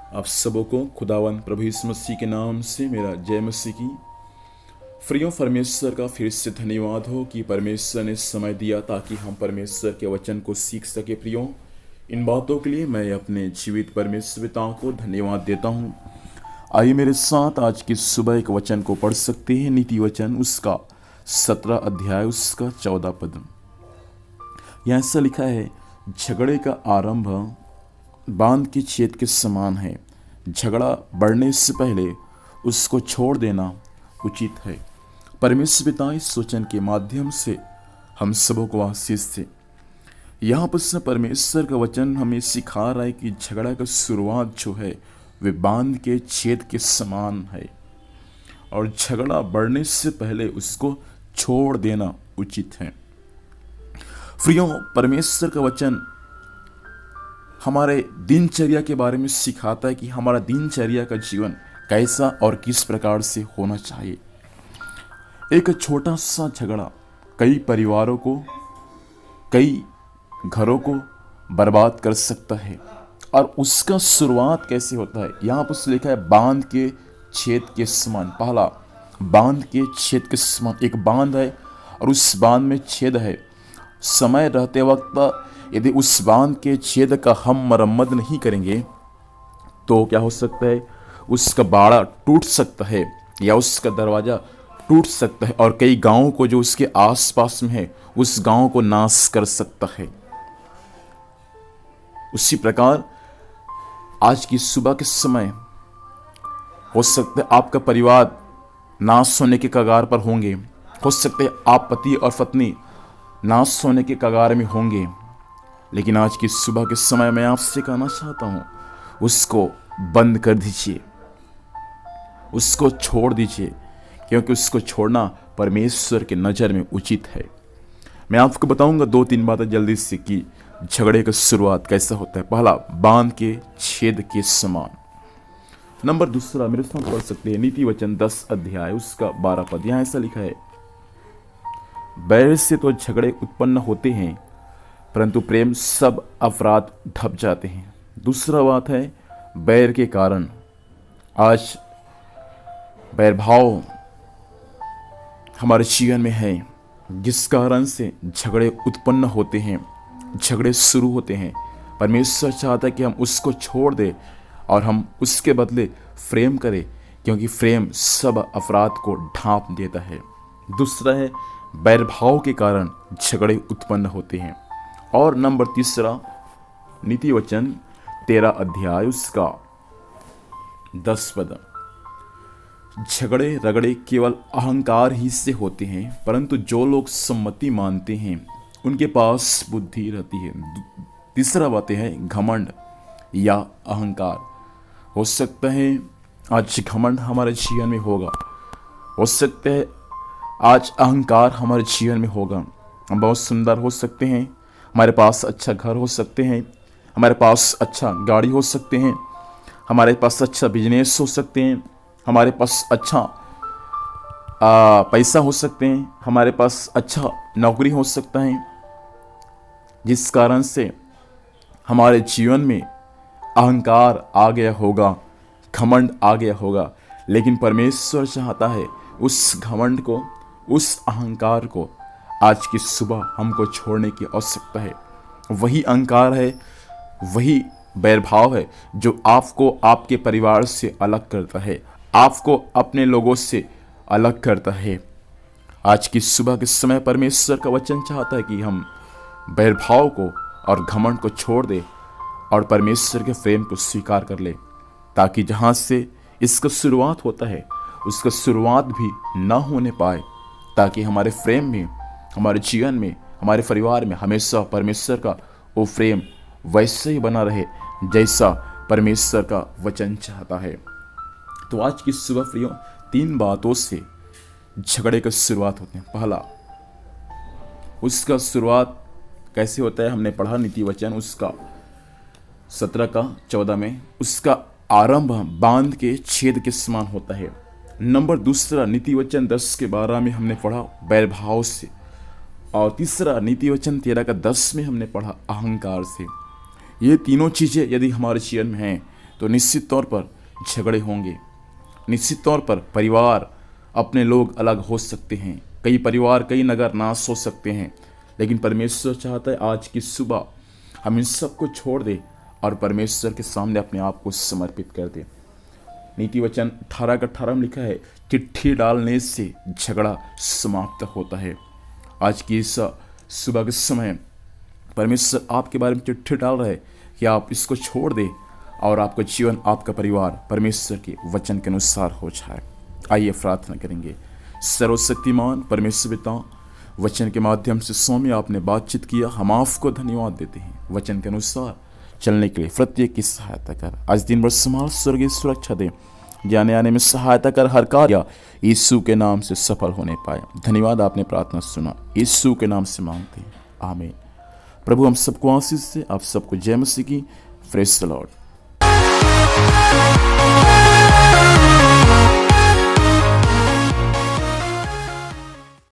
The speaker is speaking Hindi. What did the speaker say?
आप सबों को खुदावन प्रभु यीशु मसीह के नाम से मेरा जय मसीह की। प्रियो, परमेश्वर का फिर से धन्यवाद हो कि परमेश्वर ने समय दिया ताकि हम परमेश्वर के वचन को सीख सके। प्रियो, इन बातों के लिए मैं अपने जीवित परमेश्वर पिता को धन्यवाद देता हूँ। आइए मेरे साथ आज की सुबह एक वचन को पढ़ सकते हैं। नीति वचन उसका 17 अध्याय उसका 14 पद। यहाँ ऐसा लिखा है, झगड़े का आरंभ बांध के छेद के समान है। झगड़ा बढ़ने से पहले उसको छोड़ देना उचित है। परमेश्वर पिता इस वचन के माध्यम से हम सबों को आशीष से यहाँ पर परमेश्वर का वचन हमें सिखा रहा है कि झगड़ा का शुरुआत जो है वे बांध के छेद के समान है और झगड़ा बढ़ने से पहले उसको छोड़ देना उचित है। प्रियो, परमेश्वर का वचन हमारे दिनचर्या के बारे में सिखाता है कि हमारा दिनचर्या का जीवन कैसा और किस प्रकार से होना चाहिए। एक छोटा सा झगड़ा कई परिवारों को, कई घरों को बर्बाद कर सकता है। और उसका शुरुआत कैसे होता है, यहाँ पर लिखा है बांध के छेद के समान। पहला, बांध के छेद के समान एक बांध है और उस बांध में छेद है। समय रहते वक्त यदि उस बांध के छेद का हम मरम्मत नहीं करेंगे तो क्या हो सकता है, उसका बाड़ा टूट सकता है या उसका दरवाज़ा टूट सकता है और कई गांवों को जो उसके आसपास में है उस गांव को नाश कर सकता है। उसी प्रकार आज की सुबह के समय हो सकता है आपका परिवार नाश होने के कगार पर होंगे। हो सकता है आप पति और पत्नी नाश होने के कगार में होंगे। लेकिन आज की सुबह के समय मैं आपसे कहना चाहता हूं, उसको बंद कर दीजिए, उसको छोड़ दीजिए, क्योंकि उसको छोड़ना परमेश्वर के नज़र में उचित है। मैं आपको बताऊंगा 2-3 बातें जल्दी से कि झगड़े का शुरुआत कैसा होता है। पहला, बांध के छेद के समान। नंबर दूसरा, मेरे साथ पढ़ सकते हैं नीति वचन 10 अध्याय उसका 12 पद। यहाँ ऐसा लिखा है, बैर से तो झगड़े उत्पन्न होते हैं परंतु प्रेम सब अपराध ढप जाते हैं। दूसरा बात है, बैर के कारण आज बैरभाव हमारे जीवन में है, जिस कारण से झगड़े उत्पन्न होते हैं, झगड़े शुरू होते हैं। परमेश्वर चाहता है कि हम उसको छोड़ दें और हम उसके बदले प्रेम करें, क्योंकि प्रेम सब अपराध को ढांप देता है। दूसरा है, बैरभाव के कारण झगड़े उत्पन्न होते हैं। और नंबर तीसरा, नीति वचन 13 अध्याय उसका 10 पद। झगड़े रगड़े केवल अहंकार ही से होते हैं, परंतु जो लोग सम्मति मानते हैं उनके पास बुद्धि रहती है। तीसरा बात है घमंड या अहंकार। हो सकता है आज घमंड हमारे जीवन में होगा, हो सकता है आज अहंकार हमारे जीवन में होगा। हम बहुत सुंदर हो सकते हैं, हमारे पास अच्छा घर हो सकते हैं, हमारे पास अच्छा गाड़ी हो सकते हैं, हमारे पास अच्छा बिजनेस हो सकते हैं, हमारे पास अच्छा पैसा हो सकते हैं, हमारे पास अच्छा नौकरी हो सकता है, जिस कारण से हमारे जीवन में अहंकार आ गया होगा, घमंड आ गया होगा। लेकिन परमेश्वर चाहता है उस घमंड को, उस अहंकार को आज की सुबह हमको छोड़ने की आवश्यकता है। वही अहंकार है, वही बैरभाव है जो आपको आपके परिवार से अलग करता है, आपको अपने लोगों से अलग करता है। आज की सुबह के समय परमेश्वर का वचन चाहता है कि हम बैरभाव को और घमंड को छोड़ दें और परमेश्वर के प्रेम को स्वीकार कर ले, ताकि जहाँ से इसका शुरुआत होता है उसका शुरुआत भी ना होने पाए, ताकि हमारे प्रेम में, हमारे जीवन में, हमारे परिवार में हमेशा परमेश्वर का वो प्रेम वैसे ही बना रहे जैसा परमेश्वर का वचन चाहता है। तो आज की सुबह प्रियो 3 बातों से झगड़े का शुरुआत होते हैं। पहला, उसका शुरुआत कैसे होता है, हमने पढ़ा नीति वचन उसका 17 का 14 में, उसका आरंभ बांध के छेद के समान होता है। नंबर दूसरा, नीति वचन 10 के 12 में हमने पढ़ा बैरभाव से। और तीसरा, नीति वचन 13 का 10 में हमने पढ़ा अहंकार से। ये तीनों चीज़ें यदि हमारे जीवन में हैं तो निश्चित तौर पर झगड़े होंगे। निश्चित तौर पर परिवार, अपने लोग अलग हो सकते हैं, कई परिवार, कई नगर नाश हो सकते हैं। लेकिन परमेश्वर चाहता है आज की सुबह हम इन सबको छोड़ दें और परमेश्वर के सामने अपने आप को समर्पित कर दें। नीति वचन 18:18 में लिखा है, चिट्ठी डालने से झगड़ा समाप्त होता है। आज की इस सुबह के समय परमेश्वर आपके बारे में चिट्ठी डाल रहा है कि आप इसको छोड़ दें और आपका जीवन, आपका परिवार परमेश्वर के वचन के अनुसार हो जाए। आइए प्रार्थना करेंगे। सर्वशक्तिमान परमेश्वर पिता, वचन के माध्यम से स्वामी आपने बातचीत किया, हम आपको धन्यवाद देते हैं। वचन के अनुसार चलने के लिए प्रत्येक की सहायता कर। आज दिन भर संभाल, स्वर्गीय सुरक्षा दे, जाने आने में सहायता कर, हर कार्य यीशु के नाम से सफल होने पाए। धन्यवाद, आपने प्रार्थना सुना, यीशु के नाम से मांगते हैं, आमीन। प्रभु हम सबको आशीष से, आप सबको जय मसीह की। Praise the Lord.